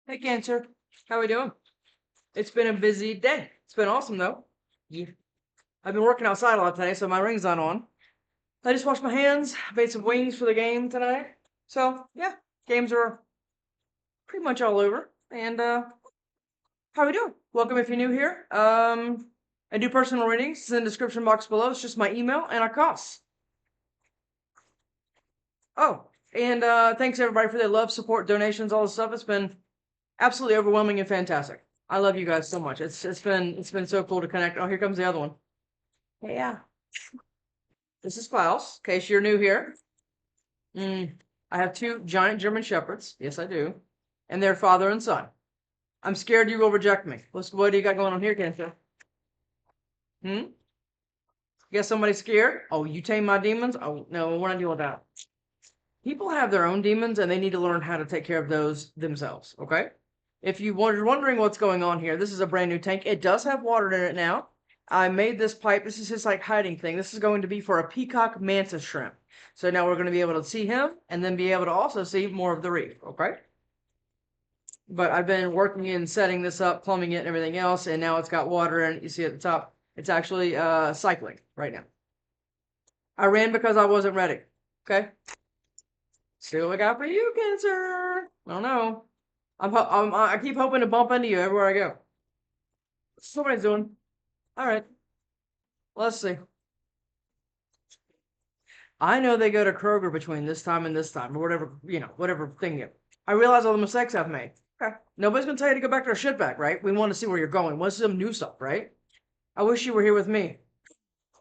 Hey, Cancer. How we doing? It's been a busy day. It's been awesome, though. Yeah. I've been working outside a lot today, so my ring's not on. I just washed my hands, made some wings for the game tonight. So, yeah, games are pretty much all over. And, how we doing? Welcome if you're new here. I do personal readings. It's in the description box below. It's just my email and our costs. Oh, and thanks everybody for their love, support, donations, all this stuff. It's been absolutely overwhelming and fantastic. I love you guys so much. It's been so cool to connect. Oh, here comes the other one. Hey, yeah. This is Klaus, in case you're new here. I have two giant German Shepherds. Yes, I do. And they're father and son. I'm scared you will reject me. What do you got going on here, Cancer? You got somebody scared? Oh, you tame my demons? Oh, no, we're not dealing with that. People have their own demons and they need to learn how to take care of those themselves, okay? If you were wondering what's going on here, this is a brand new tank. It does have water in it now. I made this pipe. This is his like hiding thing. This is going to be for a peacock mantis shrimp. So now we're going to be able to see him and then be able to also see more of the reef, okay? But I've been working in setting this up, plumbing it and everything else, and now it's got water in it. You see at the top, it's actually cycling right now. I ran because I wasn't ready, okay? See what I got for you, Cancer. I don't know. I keep hoping to bump into you everywhere I go. Somebody's doing. All right. Let's see. I know they go to Kroger between this time and this time, or whatever, whatever thing you. I realize all the mistakes I've made. Okay. Nobody's gonna tell you to go back to our shit bag, right? We want to see where you're going. What's some new stuff, right? I wish you were here with me.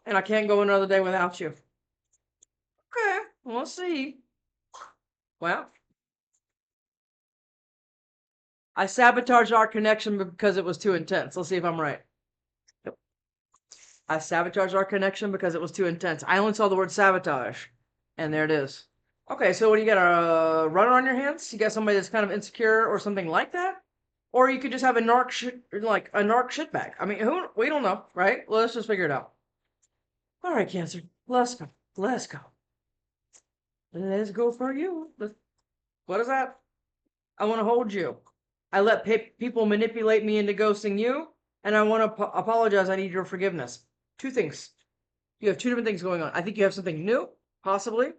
And I can't go another day without you. Okay, we'll see. Well, I sabotaged our connection because it was too intense. Let's see if I'm right. I sabotaged our connection because it was too intense. I only saw the word sabotage, and there it is. Okay, so what do you got? A runner on your hands? You got somebody that's kind of insecure or something like that? Or you could just have a narc shit, like a narc shitbag. I mean, we don't know, right? Let's just figure it out. All right, Cancer. Let's go. Let's go. Let's go for you. What is that? I want to hold you. I let people manipulate me into ghosting you, and I want to apologize. I need your forgiveness. Two things. You have two different things going on. I think you have something new, possibly.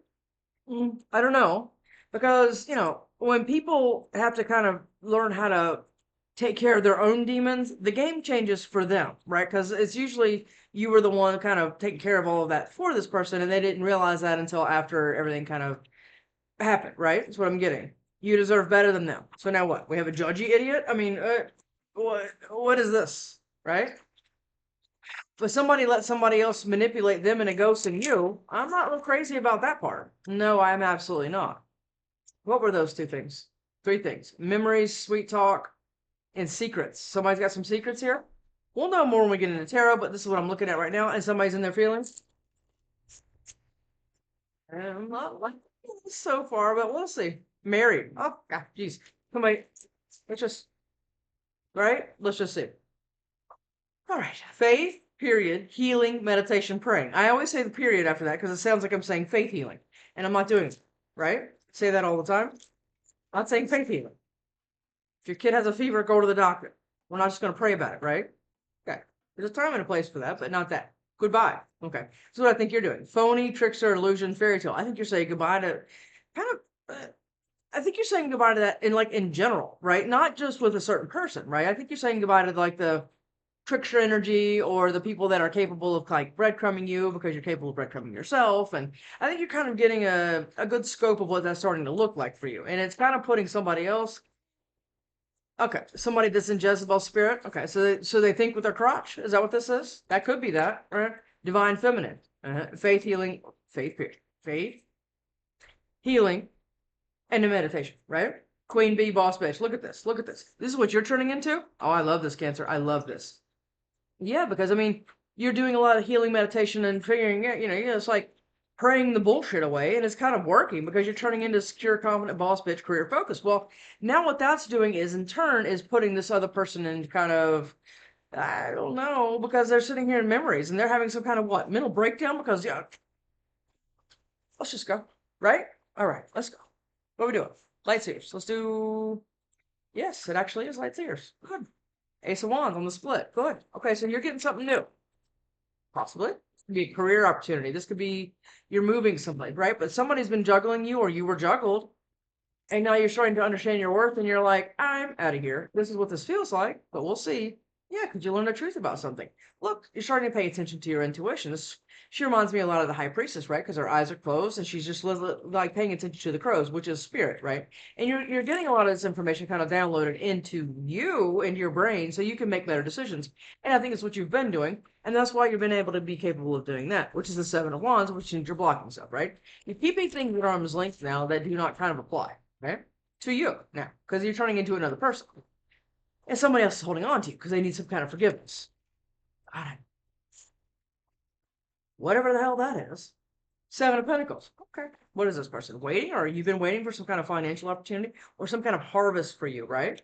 I don't know. Because, when people have to kind of learn how to take care of their own demons, the game changes for them, right? Because it's usually you were the one kind of taking care of all of that for this person, and they didn't realize that until after everything kind of happened, right? That's what I'm getting. You deserve better than them. So now what? We have a judgy idiot? I mean, what is this, right? If somebody let somebody else manipulate them into ghosting you, I'm not real crazy about that part. No, I'm absolutely not. What were those two things? Three things. Memories, sweet talk, and secrets. Somebody's got some secrets here? We'll know more when we get into tarot, but this is what I'm looking at right now, and somebody's in their feelings. And I'm not like this so far, but we'll see. Married. Oh, God, jeez. Somebody, let's just, right? Let's just see. All right. Faith, period, healing, meditation, praying. I always say the period after that because it sounds like I'm saying faith healing, and I'm not doing it, right? Say that all the time. I'm not saying faith healing. If your kid has a fever, go to the doctor. We're not just going to pray about it, right? Okay. There's a time and a place for that, but not that. Goodbye. Okay. So what I think you're doing. Phony, trickster, illusion, fairy tale. I think you're saying goodbye to kind of I think you're saying goodbye to that in general, right? Not just with a certain person, right? I think you're saying goodbye to like the trickster energy or the people that are capable of like breadcrumbing you because you're capable of breadcrumbing yourself. And I think you're kind of getting a good scope of what that's starting to look like for you. And it's kind of putting somebody else. Okay, somebody that's in Jezebel spirit. Okay, so they think with their crotch. Is that what this is? That could be that, right? Divine feminine, faith healing, faith period, faith healing, and the meditation, right? Queen bee, boss bitch. Look at this. Look at this. This is what you're turning into. Oh, I love this, Cancer. I love this. Yeah, because I mean, you're doing a lot of healing meditation and figuring it. It's like praying the bullshit away, and it's kind of working because you're turning into secure, confident boss bitch, career focus. Well, now what that's doing is in turn is putting this other person in kind of I don't know because they're sitting here in memories and they're having some kind of what mental breakdown because yeah. Let's just go, right? All right, let's go. What are we doing? Lightsabers. Let's do. Yes, it actually is lights ears. Good. Ace of Wands on the split. Good. Okay, so you're getting something new. Possibly. This could be a career opportunity. This could be you're moving someplace, right? But somebody's been juggling you or you were juggled. And now you're starting to understand your worth and you're like, I'm out of here. This is what this feels like, but we'll see. Yeah, could you learn the truth about something? Look, you're starting to pay attention to your intuition. She reminds me a lot of the high priestess, right? Because her eyes are closed and she's just like paying attention to the crows, which is spirit, right? And you're getting a lot of this information kind of downloaded into you and your brain so you can make better decisions. And I think it's what you've been doing. And that's why you've been able to be capable of doing that, which is the Seven of Wands, which means you're blocking stuff, right? You're keeping things at arm's length now that do not kind of apply. Right? To you now, because you're turning into another person. And somebody else is holding on to you because they need some kind of forgiveness. God, whatever the hell that is. Seven of Pentacles. Okay. What is this person? Waiting? Or you've been waiting for some kind of financial opportunity or some kind of harvest for you, right?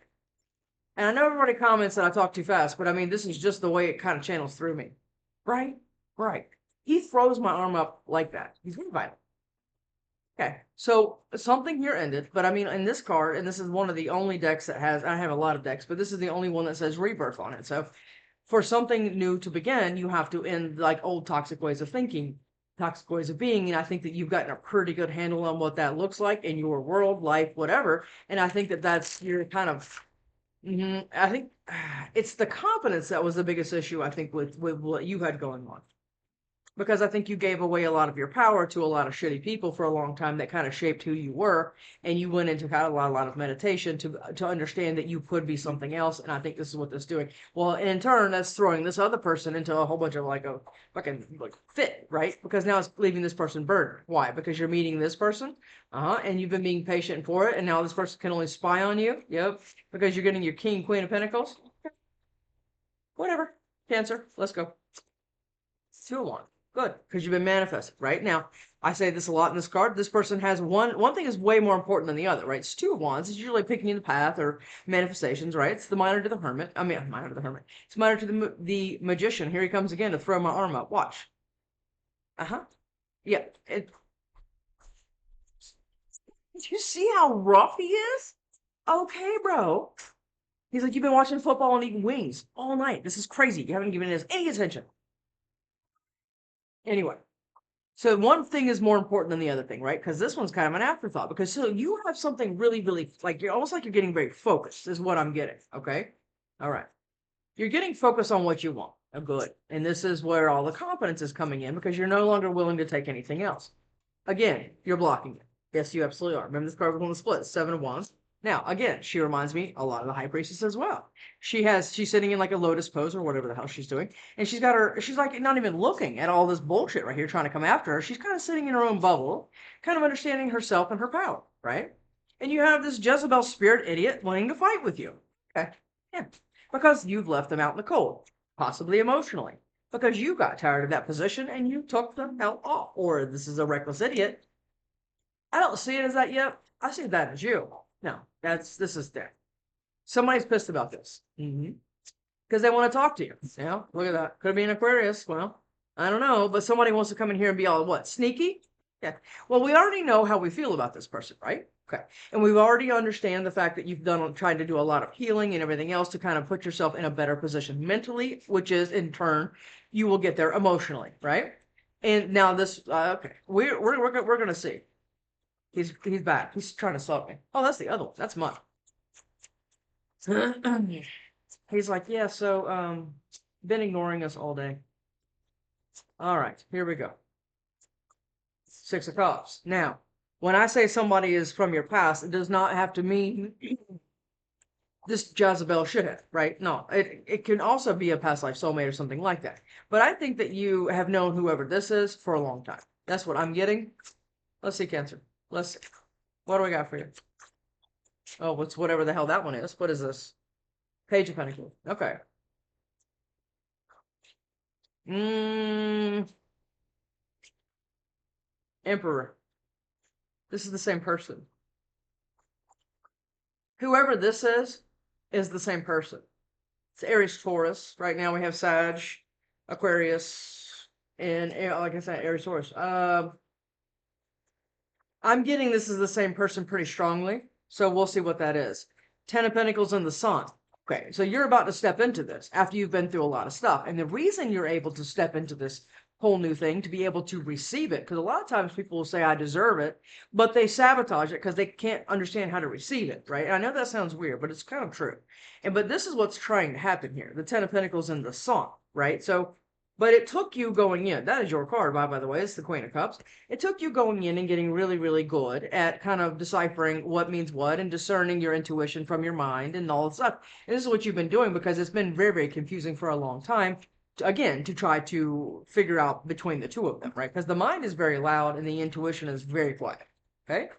And I know everybody comments that I talk too fast, but I mean, this is just the way it kind of channels through me. Right? Right. He throws my arm up like that. He's very violent. Okay, so something here ended, but I mean, in this card, and this is one of the only decks that has, I have a lot of decks, but this is the only one that says rebirth on it. So for something new to begin, you have to end like old toxic ways of thinking, toxic ways of being. And I think that you've gotten a pretty good handle on what that looks like in your world, life, whatever. And I think that that's your kind of, I think it's the confidence that was the biggest issue, I think, with what you had going on. Because I think you gave away a lot of your power to a lot of shitty people for a long time that kind of shaped who you were, and you went into kind of a lot of meditation to understand that you could be something else. And I think this is what this is doing. Well, and in turn, that's throwing this other person into a whole bunch of like a fucking like fit, right? Because now it's leaving this person burdened. Why? Because you're meeting this person, and you've been being patient for it, and now this person can only spy on you. Yep, because you're getting your King, Queen of Pentacles. Whatever, Cancer. Let's go. 2 of Wands. Good, because you've been manifested, right? Now, I say this a lot in this card. This person has one thing is way more important than the other, right? It's 2 of Wands. It's usually picking the path or manifestations, right? It's the minor to the hermit. I mean, minor to the hermit. It's minor to the magician. Here he comes again to throw my arm up. Watch. Uh-huh. Yeah. Do you see how rough he is? Okay, bro. He's like, you've been watching football and eating wings all night. This is crazy. You haven't given us any attention. Anyway. So one thing is more important than the other thing, right? Because this one's kind of an afterthought. Because so you have something really, really like you're almost like you're getting very focused, is what I'm getting. Okay. All right. You're getting focused on what you want. Oh, good. And this is where all the confidence is coming in because you're no longer willing to take anything else. Again, you're blocking it. Yes, you absolutely are. Remember this card was on the split, 7 of Wands. Now, again, she reminds me a lot of the High Priestess as well. She's sitting in like a lotus pose or whatever the hell she's doing. And she's like not even looking at all this bullshit right here trying to come after her. She's kind of sitting in her own bubble, kind of understanding herself and her power, right? And you have this Jezebel spirit idiot wanting to fight with you. Okay. Yeah. Because you've left them out in the cold, possibly emotionally. Because you got tired of that position and you took the hell off. Or this is a reckless idiot. I don't see it as that yet. I see that as you. No, this is there. Somebody's pissed about this. Because they want to talk to you. Yeah, look at that. Could be an Aquarius. Well, I don't know, but somebody wants to come in here and be all what? Sneaky? Yeah. Well, we already know how we feel about this person, right? Okay. And we've already understand the fact that you've tried to do a lot of healing and everything else to kind of put yourself in a better position mentally, which is in turn, you will get there emotionally, right? And now this, okay, we're gonna see. He's back. He's trying to stalk me. Oh, that's the other one. That's mine. He's like, yeah, so been ignoring us all day. All right, here we go. 6 of Cups. Now, when I say somebody is from your past, it does not have to mean this Jezebel shithead, right? No, it can also be a past life soulmate or something like that. But I think that you have known whoever this is for a long time. That's what I'm getting. Let's see, Cancer. Let's see. What do we got for you? Oh, what's whatever the hell that one is. What is this? Page of Pentacles. Okay. Emperor. This is the same person. Whoever this is the same person. It's Aries Taurus. Right now we have Sag, Aquarius, and like I said, Aries Taurus. I'm getting this is the same person pretty strongly. So we'll see what that is. Ten of Pentacles and the Sun. Okay, so you're about to step into this after you've been through a lot of stuff. And the reason you're able to step into this whole new thing to be able to receive it, because a lot of times people will say, I deserve it, but they sabotage it because they can't understand how to receive it, right? And I know that sounds weird, but it's kind of true. But this is what's trying to happen here. The Ten of Pentacles and the Sun, right? So, but it took you going in. That is your card, by the way. It's the Queen of Cups. It took you going in and getting really, really good at kind of deciphering what means what and discerning your intuition from your mind and all that stuff. And this is what you've been doing because it's been very, very confusing for a long time. Again, to try to figure out between the two of them, right? Because the mind is very loud and the intuition is very quiet. Okay?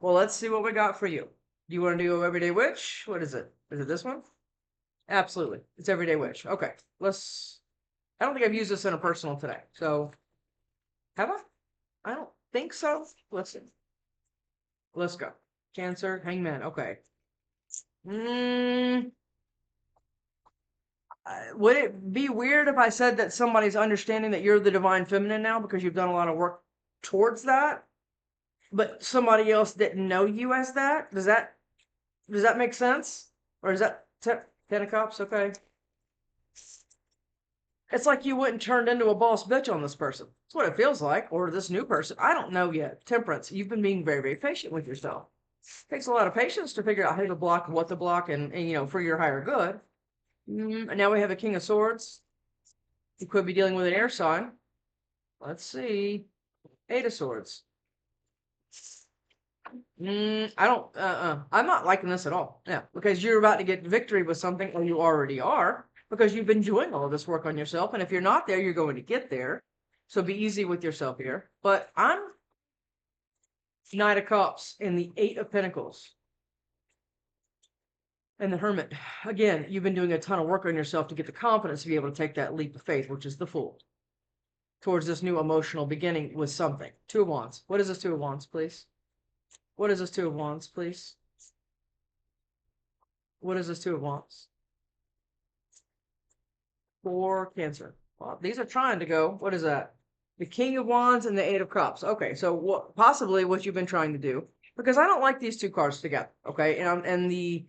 Well, let's see what we got for you. Do you want to do Everyday Witch? What is it? Is it this one? Absolutely. It's Everyday Witch. Okay. I don't think I've used this in a personal today. So, have I? I don't think so. Listen. Let's go. Cancer, Hangman. Okay. Would it be weird if I said that somebody's understanding that you're the divine feminine now because you've done a lot of work towards that, but somebody else didn't know you as that? Does that make sense? Or is that Ten of Cups? Okay. It's like you went and turned into a boss bitch on this person. That's what it feels like. Or this new person. I don't know yet. Temperance. You've been being very, very patient with yourself. It takes a lot of patience to figure out how to block, what to block, and for your higher good. And now we have a King of Swords. You could be dealing with an air sign. Let's see. Eight of Swords. I'm not liking this at all. Yeah, because you're about to get victory with something, or you already are, because you've been doing all of this work on yourself. And if you're not there, you're going to get there. So be easy with yourself here. But I'm Knight of Cups and the Eight of Pentacles. And the Hermit. Again, you've been doing a ton of work on yourself to get the confidence to be able to take that leap of faith, which is the Fool, towards this new emotional beginning with something. Two of Wands. What is this Two of Wands, please? What is this Two of Wands, please? What is this Two of Wands? For Cancer. Well, these are trying to go. What is that? The King of Wands and the Eight of Cups. Okay, so possibly what you've been trying to do, because I don't like these two cards together, okay? And the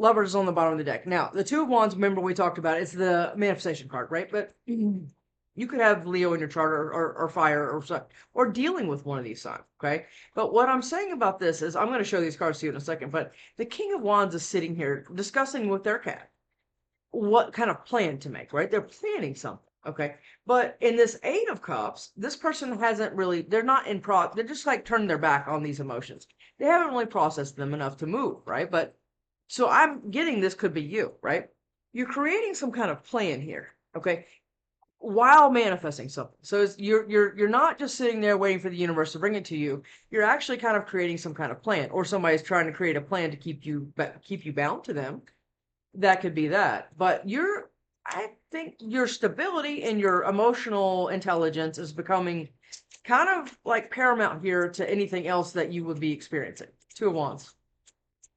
Lovers is on the bottom of the deck. Now, the Two of Wands, remember we talked about, it's the manifestation card, right? But you could have Leo in your chart or fire or dealing with one of these signs, okay? But what I'm saying about this is, I'm going to show these cards to you in a second, but the King of Wands is sitting here discussing with their cat what kind of plan to make, right? They're planning something, okay? But in this Eight of Cups, this person hasn't really, they're not they're just like turning their back on these emotions. They haven't really processed them enough to move, right? But so I'm getting this could be you, right? You're creating some kind of plan here, okay? While manifesting something. So you're not just sitting there waiting for the universe to bring it to you. You're actually kind of creating some kind of plan, or somebody's trying to create a plan to keep you bound to them. That could be that. But I think your stability and your emotional intelligence is becoming kind of like paramount here to anything else that you would be experiencing. Two of Wands.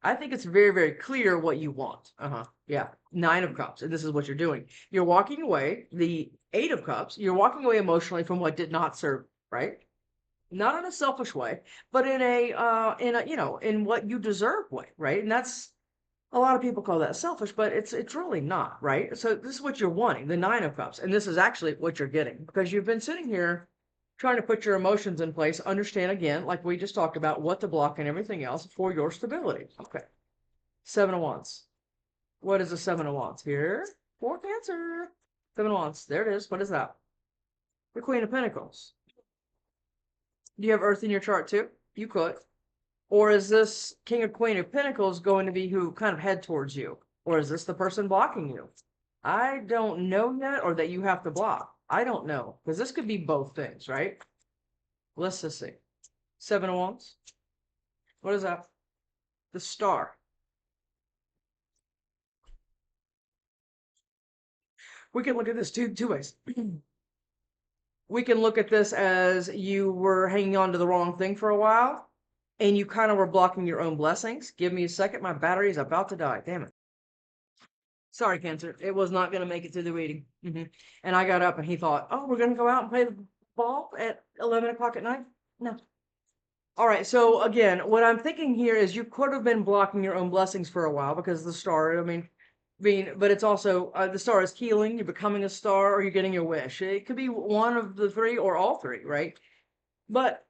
I think it's very, very clear what you want. Yeah. Nine of Cups. And this is what you're doing. You're walking away. The Eight of Cups. You're walking away emotionally from what did not serve, right? Not in a selfish way, but in in what you deserve way, right? And that's, a lot of people call that selfish, but it's really not, right? So this is what you're wanting, the Nine of Cups. And this is actually what you're getting, because you've been sitting here trying to put your emotions in place, understand again, like we just talked about, what to block and everything else for your stability. Okay. Seven of Wands. What is the Seven of Wands here? For Cancer. Seven of Wands. There it is. What is that? The Queen of Pentacles. Do you have Earth in your chart too? You could. Or is this King of Queen of Pentacles going to be who kind of head towards you? Or is this the person blocking you? I don't know yet, or that you have to block. I don't know, because this could be both things, right? Let's just see. Seven of Wands. What is that? The Star. We can look at this two ways. We can look at this as you were hanging on to the wrong thing for a while, and you kind of were blocking your own blessings. Give me a second. My battery is about to die. Damn it. Sorry, Cancer. It was not going to make it to the reading. And I got up and he thought, oh, we're going to go out and play the ball at 11 o'clock at night? No. All right. So again, what I'm thinking here is you could have been blocking your own blessings for a while because the star, I mean, but it's also the star is healing, you're becoming a star, or you're getting your wish. It could be one of the three or all three, right? But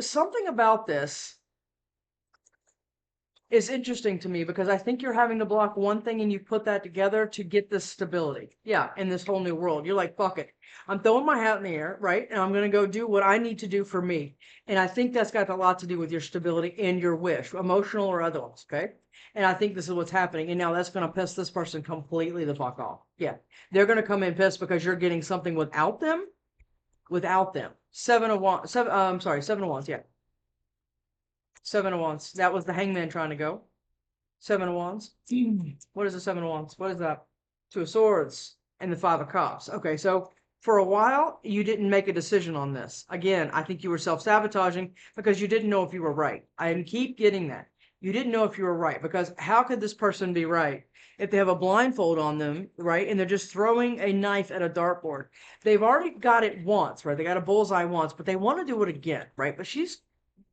something about this is interesting to me because I think you're having to block one thing and you put that together to get this stability. Yeah, in this whole new world. You're like, fuck it. I'm throwing my hat in the air, right? And I'm going to go do what I need to do for me. And I think that's got a lot to do with your stability and your wish, emotional or otherwise, okay? And I think this is what's happening. And now that's going to piss this person completely the fuck off. Yeah. They're going to come in pissed because you're getting something without them. Without them. Seven of wands, yeah. Seven of wands. That was the hangman trying to go. Seven of wands. What is the seven of wands? What is that? Two of swords and the five of cups. Okay, so for a while, you didn't make a decision on this. Again, I think you were self-sabotaging because you didn't know if you were right. I keep getting that. You didn't know if you were right because how could this person be right if they have a blindfold on them, right? And they're just throwing a knife at a dartboard. They've already got it once, right? They got a bullseye once, but they want to do it again, right? But she's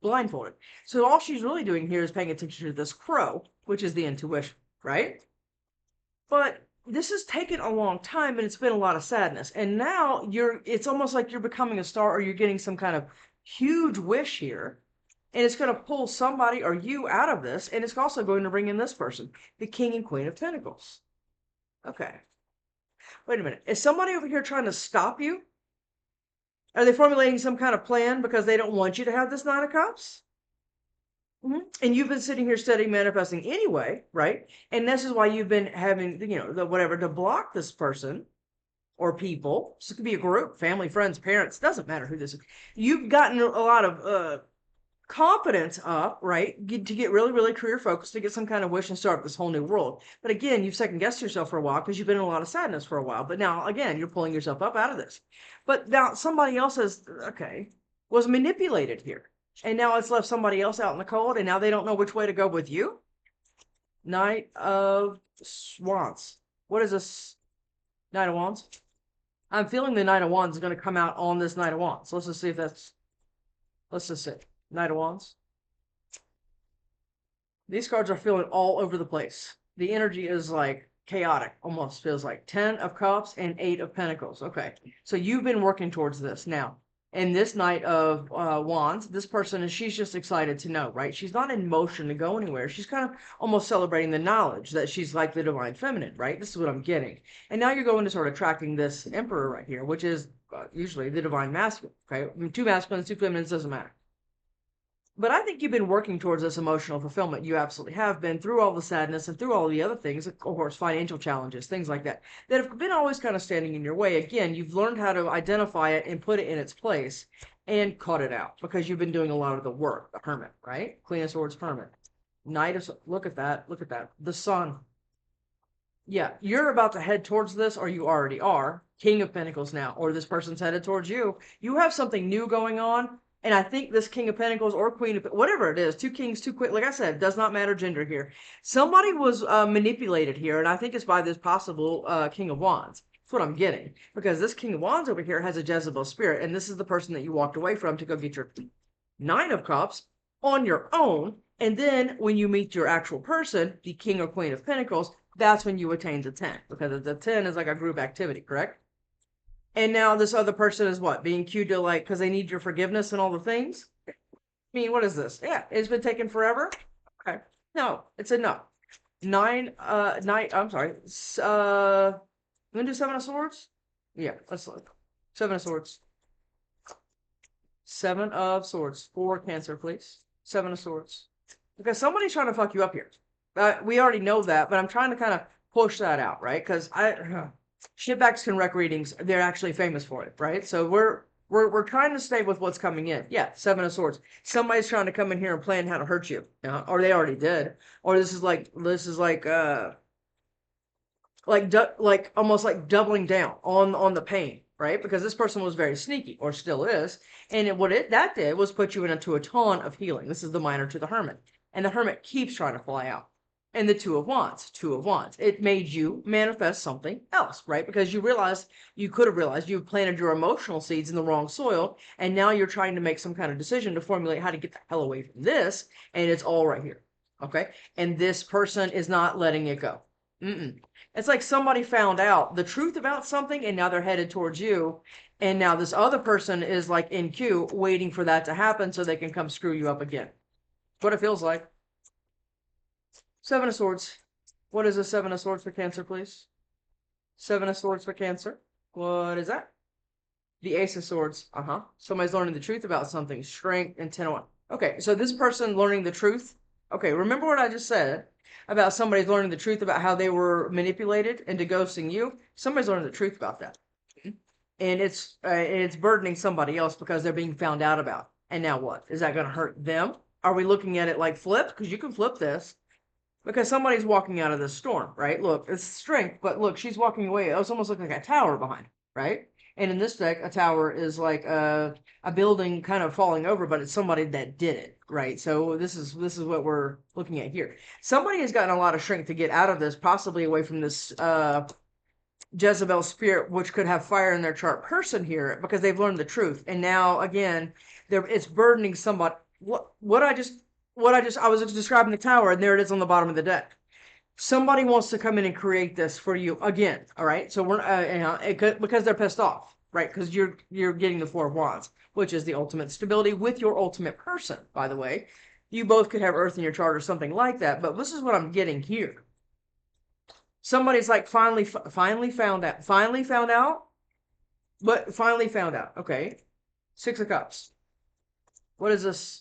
blindfolded. So all she's really doing here is paying attention to this crow, which is the intuition, right? But this has taken a long time and it's been a lot of sadness. And now it's almost like you're becoming a star or you're getting some kind of huge wish here. And it's going to pull somebody or you out of this. And it's also going to bring in this person, the King and Queen of Pentacles. Okay. Wait a minute. Is somebody over here trying to stop you? Are they formulating some kind of plan because they don't want you to have this Nine of Cups? And you've been sitting here studying manifesting anyway, right? And this is why you've been having, the whatever to block this person or people. So it could be a group, family, friends, parents, doesn't matter who this is. You've gotten a lot of confidence up, right? To get really, really career focused, to get some kind of wish and start this whole new world. But again, you've second guessed yourself for a while because you've been in a lot of sadness for a while. But now, again, you're pulling yourself up out of this. But now somebody else was manipulated here. And now it's left somebody else out in the cold, and now they don't know which way to go with you. Knight of Wands. What is this? Knight of Wands? I'm feeling the Knight of Wands is going to come out on this Knight of Wands. Let's just see if let's just see. Knight of Wands. These cards are feeling all over the place. The energy is like chaotic, almost feels like 10 of Cups and 8 of Pentacles. Okay, so you've been working towards this now. And this Knight of Wands, this person she's just excited to know, right? She's not in motion to go anywhere. She's kind of almost celebrating the knowledge that she's like the divine feminine, right? This is what I'm getting. And now you're going to start attracting this Emperor right here, which is usually the divine masculine, okay? I mean, two masculines, two feminines, doesn't matter. But I think you've been working towards this emotional fulfillment. You absolutely have been through all the sadness and through all the other things, of course, financial challenges, things like that, that have been always kind of standing in your way. Again, you've learned how to identify it and put it in its place and cut it out because you've been doing a lot of the work. The Hermit, right? Queen of Swords, Hermit. Knight of, look at that. Look at that. The Sun. Yeah, you're about to head towards this, or you already are. King of Pentacles now, or this person's headed towards you. You have something new going on. And I think this King of Pentacles or Queen of, whatever it is, two kings, two queens, like I said, does not matter gender here. Somebody was manipulated here, and I think it's by this possible King of Wands. That's what I'm getting. Because this King of Wands over here has a Jezebel spirit, and this is the person that you walked away from to go get your Nine of Cups on your own. And then when you meet your actual person, the King or Queen of Pentacles, that's when you attain the 10. Because the 10 is like a group activity, correct? And now this other person is what? Being cued to like, because they need your forgiveness and all the things? I mean, what is this? Yeah, it's been taking forever? Okay. No, it's enough. I'm sorry. I'm gonna do Seven of Swords? Yeah, let's look. Seven of Swords. Seven of Swords. For Cancer, please. Seven of Swords. Because somebody's trying to fuck you up here. We already know that, but I'm trying to kind of push that out, right? Because shitbags can wreck readings. They're actually famous for it, right? So we're trying to stay with what's coming in. Yeah, Seven of Swords. Somebody's trying to come in here and plan how to hurt you, or they already did, or this is like almost like doubling down on the pain, right? Because this person was very sneaky, or still is, and that did was put you into a ton of healing. This is the Minor to the Hermit, and the Hermit keeps trying to fly out. And the Two of Wands, Two of Wands. It made you manifest something else, right? Because you realized, you could have realized you planted your emotional seeds in the wrong soil. And now you're trying to make some kind of decision to formulate how to get the hell away from this. And it's all right here. Okay. And this person is not letting it go. It's like somebody found out the truth about something and now they're headed towards you. And now this other person is like in queue waiting for that to happen so they can come screw you up again. What it feels like. Seven of Swords. What is a Seven of Swords for Cancer, please? Seven of Swords for Cancer. What is that? The Ace of Swords. Somebody's learning the truth about something. Strength and 10 of Wands. Okay, so this person learning the truth. Okay, remember what I just said about somebody's learning the truth about how they were manipulated into ghosting you? Somebody's learning the truth about that. And it's burdening somebody else because they're being found out about. And now what? Is that going to hurt them? Are we looking at it like flipped? Because you can flip this. Because somebody's walking out of this storm, right? Look, it's strength, but look, she's walking away. It's almost like a tower behind, right? And in this deck, a tower is like a building kind of falling over, but it's somebody that did it, right? So this is what we're looking at here. Somebody has gotten a lot of strength to get out of this, possibly away from this Jezebel spirit, which could have fire in their chart person here, because they've learned the truth. And now again, it's burdening somebody. I was just describing the tower, and there it is on the bottom of the deck. Somebody wants to come in and create this for you again. All right, so we're because they're pissed off, right? Because you're getting the Four of Wands, which is the ultimate stability with your ultimate person. By the way, you both could have Earth in your chart or something like that. But this is what I'm getting here. Somebody's like finally found out. But finally found out. Okay, Six of Cups. What is this?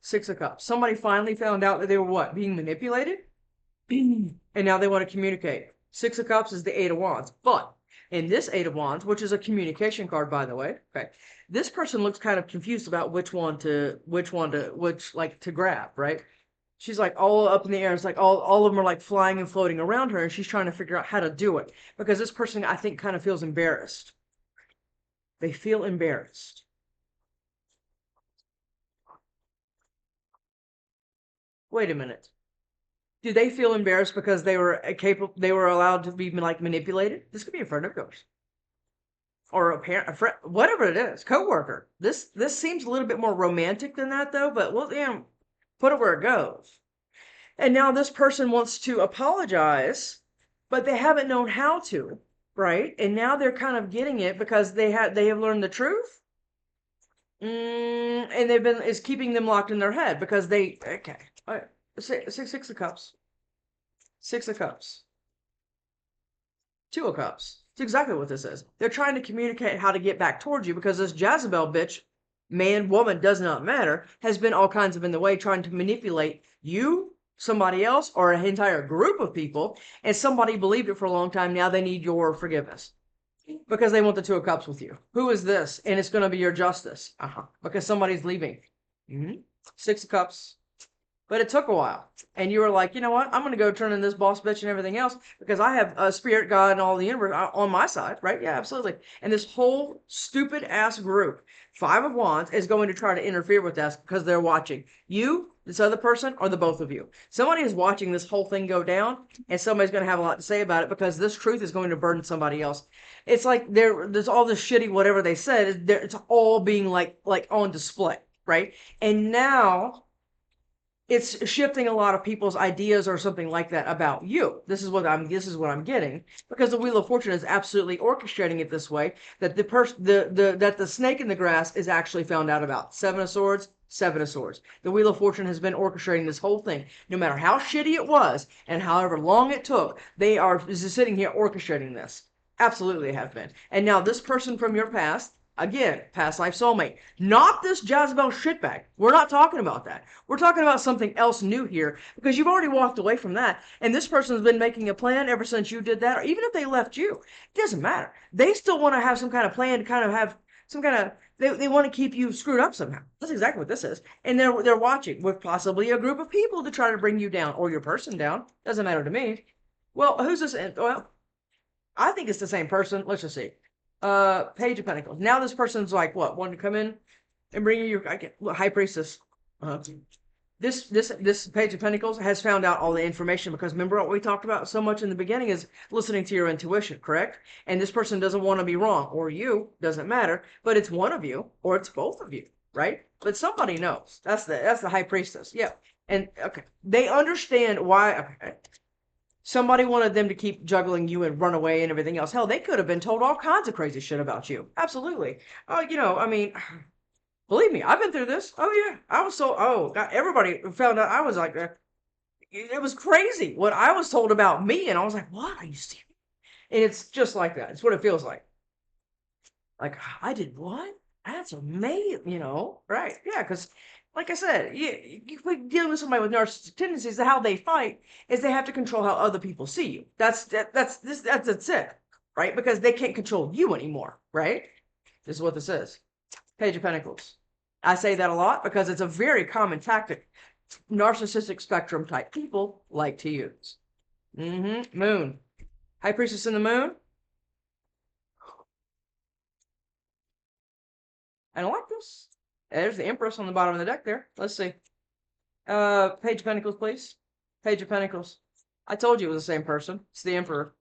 Six of Cups. Somebody finally found out that they were what? Being manipulated? And now they want to communicate. Six of Cups is the Eight of Wands. But in this Eight of Wands, which is a communication card, by the way, okay, this person looks kind of confused about which like to grab, right? She's like all up in the air. It's like all of them are like flying and floating around her, and she's trying to figure out how to do it. Because this person, I think, kind of feels embarrassed. They feel embarrassed. Wait a minute. Do they feel embarrassed because they were allowed to be like manipulated? This could be a friend of yours. Or a parent, a friend, whatever it is, co-worker. This seems a little bit more romantic than that though, but well, damn, put it where it goes. And now this person wants to apologize, but they haven't known how to, right? And now they're kind of getting it because they have learned the truth. And it's keeping them locked in their head because okay. All right. Six of Cups. Six of Cups. Two of Cups. It's exactly what this is. They're trying to communicate how to get back towards you because this Jezebel bitch, man, woman, does not matter, has been all kinds of in the way trying to manipulate you, somebody else, or an entire group of people. And somebody believed it for a long time. Now they need your forgiveness because they want the Two of Cups with you. Who is this? And it's going to be your justice. Because somebody's leaving. Six of Cups. But it took a while. And you were like, you know what? I'm going to go turn in this boss bitch and everything else because I have a spirit God and all the universe on my side, right? Yeah, absolutely. And this whole stupid ass group, Five of Wands, is going to try to interfere with us because they're watching you, this other person, or the both of you. Somebody is watching this whole thing go down, and somebody's going to have a lot to say about it because this truth is going to burden somebody else. It's like there's all this shitty whatever they said. It's all being like on display, right? And now it's shifting a lot of people's ideas or something like that about you. This is what I'm getting because the Wheel of Fortune is absolutely orchestrating it this way that that the snake in the grass is actually found out about. Seven of Swords, Seven of Swords. The Wheel of Fortune has been orchestrating this whole thing. No matter how shitty it was and however long it took, they are sitting here orchestrating this. Absolutely they have been. And now this person from your past, again, past life soulmate. Not this Jezebel shitbag. We're not talking about that. We're talking about something else new here because you've already walked away from that. And this person's been making a plan ever since you did that. Or even if they left you, it doesn't matter. They still want to have some kind of plan to kind of have some kind of, they want to keep you screwed up somehow. That's exactly what this is. And they're watching with possibly a group of people to try to bring you down or your person down. Doesn't matter to me. Well, who's this? Well, I think it's the same person. Let's just see. Page of Pentacles. Now this person's like what? Wanting to come in and bring you your High Priestess. This Page of Pentacles has found out all the information, because remember what we talked about so much in the beginning is listening to your intuition, correct? And this person doesn't want to be wrong, or you, doesn't matter, but it's one of you or it's both of you, right? But somebody knows. That's the High Priestess. Yeah. And okay, they understand why. Okay. Somebody wanted them to keep juggling you and run away and everything else. Hell, they could have been told all kinds of crazy shit about you. Absolutely. Oh, I mean, believe me, I've been through this. Oh yeah, I was so. Oh God, everybody found out I was like that. It was crazy what I was told about me, and I was like, "What are you serious?" And it's just like that. It's what it feels like. Like I did what? That's amazing, right? Yeah, because like I said, you dealing with somebody with narcissistic tendencies. How they fight is they have to control how other people see you. That's it, right? Because they can't control you anymore, right? This is what this is. Page of Pentacles. I say that a lot because it's a very common tactic narcissistic spectrum type people like to use. Moon. High Priestess in the Moon. I don't like this. There's the Empress on the bottom of the deck there. Let's see. Page of Pentacles, please. Page of Pentacles. I told you it was the same person. It's the Emperor.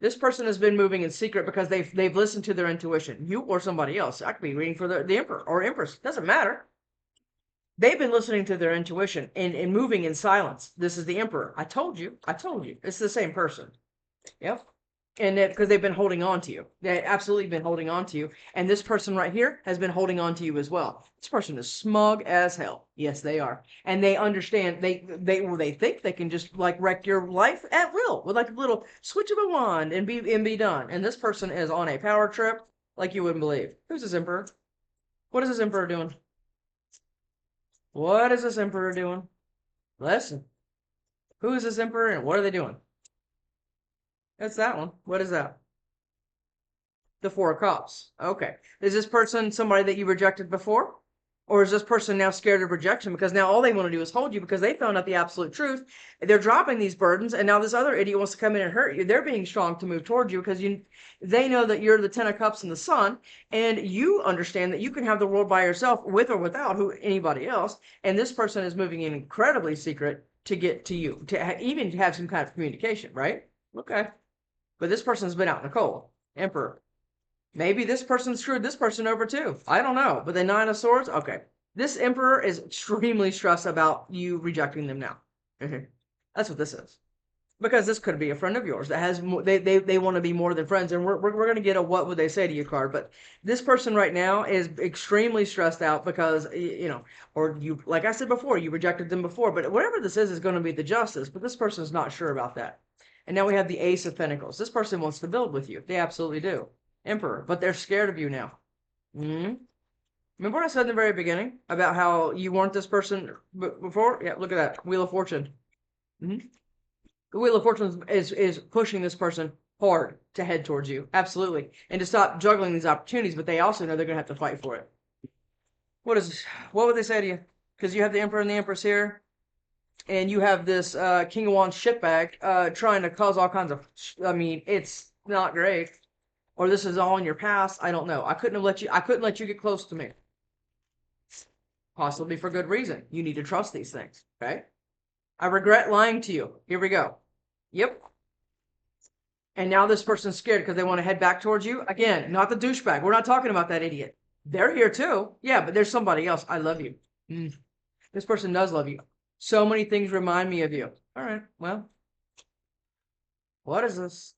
This person has been moving in secret because they've listened to their intuition. You or somebody else. I could be reading for the Emperor or Empress. Doesn't matter. They've been listening to their intuition and moving in silence. This is the Emperor. I told you. I told you. It's the same person. Yep. And that because they've been holding on to you. They absolutely been holding on to you. And this person right here has been holding on to you as well. This person is smug as hell. Yes, they are. And they understand they think they can just like wreck your life at will with like a little switch of a wand and be done. And this person is on a power trip like you wouldn't believe. Who's this Emperor? What is this Emperor doing? What is this Emperor doing? Listen. Who is this Emperor and what are they doing? That's that one. What is that? The Four of Cups. Okay. Is this person somebody that you rejected before? Or is this person now scared of rejection because now all they want to do is hold you because they found out the absolute truth? They're dropping these burdens, and now this other idiot wants to come in and hurt you. They're being strong to move towards you because they know that you're the Ten of Cups and the Sun, and you understand that you can have the world by yourself with or without anybody else. And this person is moving in incredibly secret to get to you, even to have some kind of communication, right? Okay. But this person's been out in the cold. Emperor. Maybe this person screwed this person over too. I don't know. But the Nine of Swords, okay. This Emperor is extremely stressed about you rejecting them now. That's what this is. Because this could be a friend of yours that has they want to be more than friends, and we're going to get a what would they say to you card. But this person right now is extremely stressed out because or you, like I said before, you rejected them before. But whatever this is going to be the justice. But this person is not sure about that. And now we have the Ace of Pentacles. This person wants to build with you. They absolutely do. Emperor, but they're scared of you now. Remember what I said in the very beginning about how you weren't this person before? Yeah, look at that. Wheel of Fortune. The Wheel of Fortune is pushing this person hard to head towards you. Absolutely. And to stop juggling these opportunities, but they also know they're going to have to fight for it. What would they say to you? Because you have the Emperor and the Empress here. And you have this King of Wands shitbag trying to cause all kinds of... I mean, it's not great. Or this is all in your past. I don't know. I couldn't let you get close to me. Possibly for good reason. You need to trust these things. Okay? I regret lying to you. Here we go. Yep. And now this person's scared because they want to head back towards you. Again, not the douchebag. We're not talking about that idiot. They're here too. Yeah, but there's somebody else. I love you. This person does love you. So many things remind me of you. All right. Well, what is this?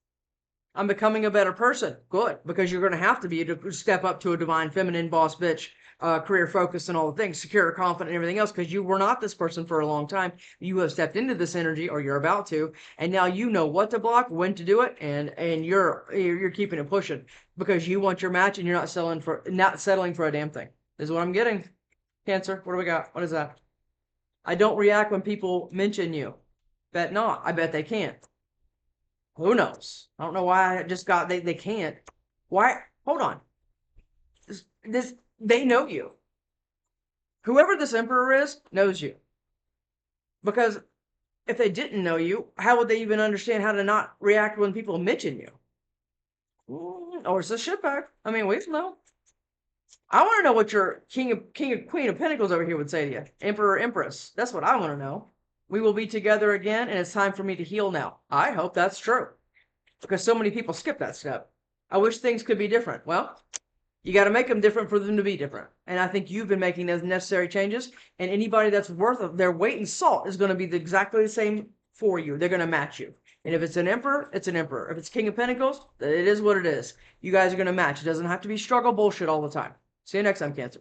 I'm becoming a better person. Good, because you're going to have to be to step up to a divine feminine boss bitch, career focus and all the things, secure, confident, and everything else, because you were not this person for a long time. You have stepped into this energy, or you're about to, and now you know what to block, when to do it, and you're keeping it pushing because you want your match and you're not settling for a damn thing. This is what I'm getting. Cancer, what do we got? What is that? I don't react when people mention you. Bet not. I bet they can't. Who knows? I don't know why I just got they can't. Why? Hold on. They know you. Whoever this Emperor is knows you. Because if they didn't know you, how would they even understand how to not react when people mention you? Or it's a shitbag. I mean, we don't know. I want to know what your Queen of Pentacles over here would say to you. Emperor, Empress. That's what I want to know. We will be together again, and it's time for me to heal now. I hope that's true, because so many people skip that step. I wish things could be different. Well, you got to make them different for them to be different. And I think you've been making those necessary changes. And anybody that's worth their weight in salt is going to be exactly the same for you. They're going to match you. And if it's an emperor, it's an emperor. If it's King of Pentacles, it is what it is. You guys are going to match. It doesn't have to be struggle bullshit all the time. See you next time, Cancer.